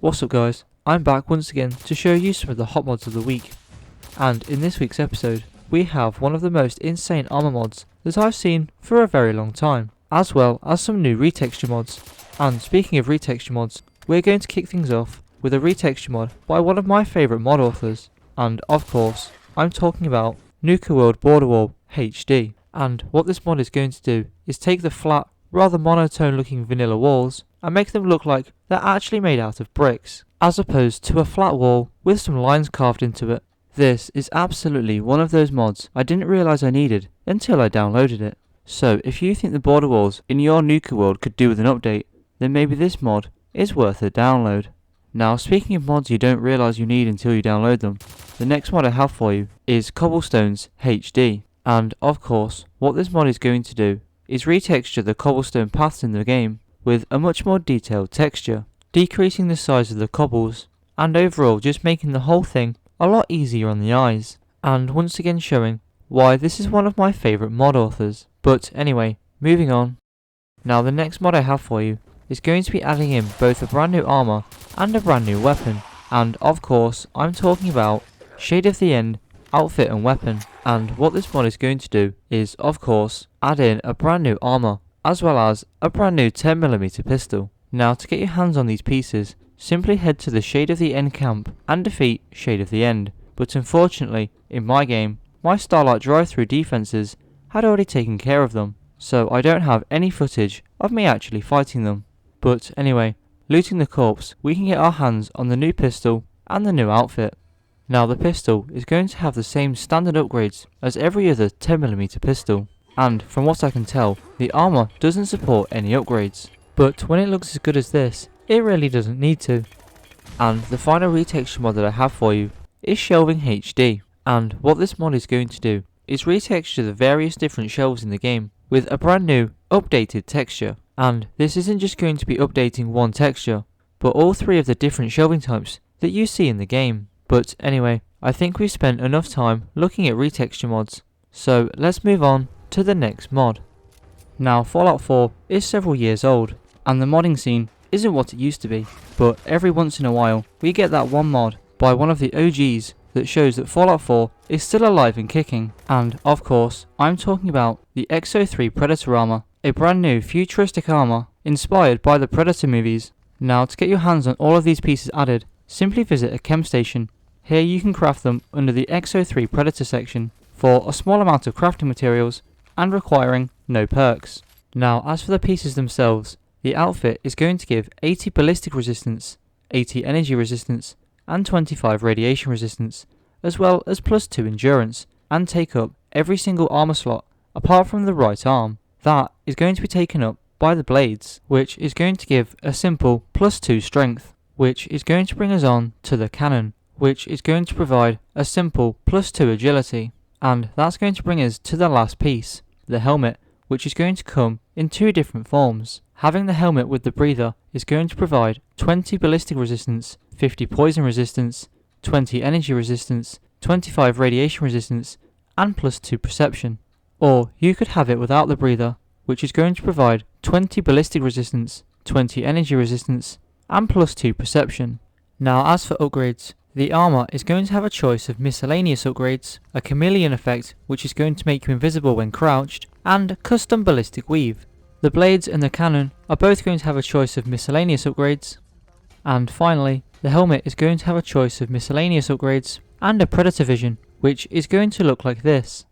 What's up guys, I'm back once again to show you some of the hot mods of the week. And in this week's episode, we have one of the most insane armor mods that I've seen for a very long time, as well as some new retexture mods. And speaking of retexture mods, we're going to kick things off with a retexture mod by one of my favourite mod authors. And of course, I'm talking about Nuka World Border Wall HD. And what this mod is going to do is take the flat, rather monotone looking vanilla walls and make them look like they're actually made out of bricks, as opposed to a flat wall with some lines carved into it. This is absolutely one of those mods I didn't realise I needed until I downloaded it. So if you think the border walls in your Nuka world could do with an update, then maybe this mod is worth a download. Now speaking of mods you don't realise you need until you download them, the next mod I have for you is Cobblestones HD. And of course, what this mod is going to do is retexture the cobblestone paths in the game with a much more detailed texture, decreasing the size of the cobbles, and overall just making the whole thing a lot easier on the eyes, and once again showing why this is one of my favourite mod authors. But anyway, moving on. Now the next mod I have for you is going to be adding in both a brand new armour and a brand new weapon, and of course I'm talking about Shade of the End outfit and weapon. And what this mod is going to do is of course add in a brand new armour as well as a brand new 10mm pistol. Now to get your hands on these pieces, simply head to the Shade of the End camp and defeat Shade of the End, but unfortunately in my game my Starlight drive-through defences had already taken care of them, so I don't have any footage of me actually fighting them. But anyway, looting the corpse, we can get our hands on the new pistol and the new outfit. Now the pistol is going to have the same standard upgrades as every other 10mm pistol, and from what I can tell, the armour doesn't support any upgrades. But when it looks as good as this, it really doesn't need to. And the final retexture mod that I have for you is Shelving HD, and what this mod is going to do is retexture the various different shelves in the game with a brand new updated texture. And this isn't just going to be updating one texture, but all three of the different shelving types that you see in the game. But anyway, I think we've spent enough time looking at retexture mods, so let's move on to the next mod. Now Fallout 4 is several years old, and the modding scene isn't what it used to be, but every once in a while we get that one mod by one of the OGs that shows that Fallout 4 is still alive and kicking. And of course I'm talking about the X03 Predator armour, a brand new futuristic armour inspired by the Predator movies. Now to get your hands on all of these pieces added, simply visit a chem station. Here you can craft them under the X03 Predator section for a small amount of crafting materials and requiring no perks. Now as for the pieces themselves, the outfit is going to give 80 ballistic resistance, 80 energy resistance and 25 radiation resistance, as well as +2 endurance, and take up every single armour slot apart from the right arm. That is going to be taken up by the blades, which is going to give a simple +2 strength, which is going to bring us on to the cannon, which is going to provide a simple +2 agility. And that's going to bring us to the last piece, the helmet, which is going to come in two different forms. Having the helmet with the breather is going to provide 20 ballistic resistance, 50 poison resistance, 20 energy resistance, 25 radiation resistance, and +2 perception. Or you could have it without the breather, which is going to provide 20 ballistic resistance, 20 energy resistance, and +2 perception. Now as for upgrades, the armour is going to have a choice of miscellaneous upgrades, a chameleon effect which is going to make you invisible when crouched, and custom ballistic weave. The blades and the cannon are both going to have a choice of miscellaneous upgrades, and finally the helmet is going to have a choice of miscellaneous upgrades and a predator vision, which is going to look like this.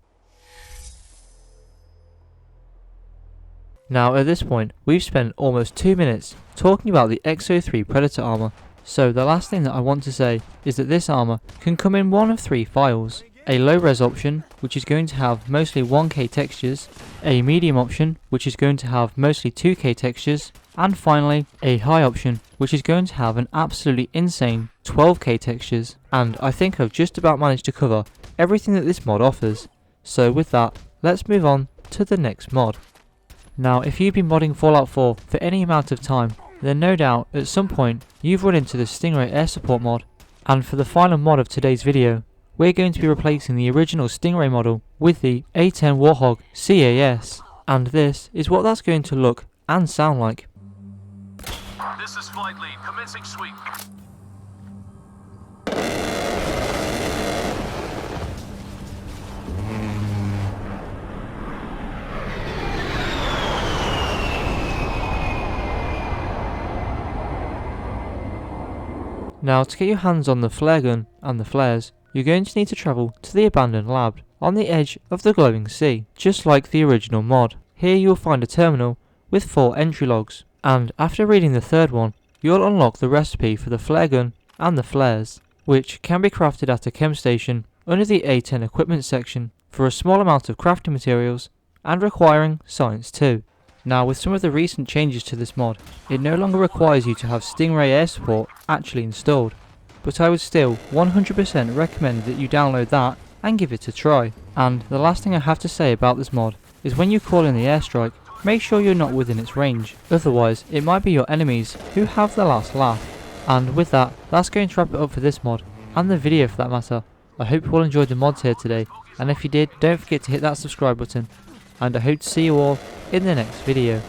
Now at this point we've spent almost 2 minutes talking about the X03 Predator armour, so the last thing that I want to say is that this armour can come in one of three files: a low res option which is going to have mostly 1K textures, a medium option which is going to have mostly 2K textures, and finally a high option which is going to have an absolutely insane 12K textures. And I think I've just about managed to cover everything that this mod offers, so with that let's move on to the next mod. Now if you've been modding Fallout 4 for any amount of time, then no doubt at some point you've run into the Stingray air support mod, and for the final mod of today's video we're going to be replacing the original Stingray model with the A10 Warhog CAS, and this is what that's going to look and sound like. This is flight lead. Commencing sweep. Now, to get your hands on the flare gun and the flares, you're going to need to travel to the abandoned lab on the edge of the glowing sea, just like the original mod. Here you'll find a terminal with 4 entry logs, and after reading the third one, you'll unlock the recipe for the flare gun and the flares, which can be crafted at a chem station under the A10 equipment section for a small amount of crafting materials and requiring science 2. Now, with some of the recent changes to this mod, it no longer requires you to have Stingray air support actually installed, but I would still 100% recommend that you download that and give it a try. And the last thing I have to say about this mod is when you call in the airstrike, make sure you're not within its range, otherwise it might be your enemies who have the last laugh. And with that, that's going to wrap it up for this mod, and the video for that matter. I hope you all enjoyed the mods here today, and if you did, don't forget to hit that subscribe button, and I hope to see you all in the next video.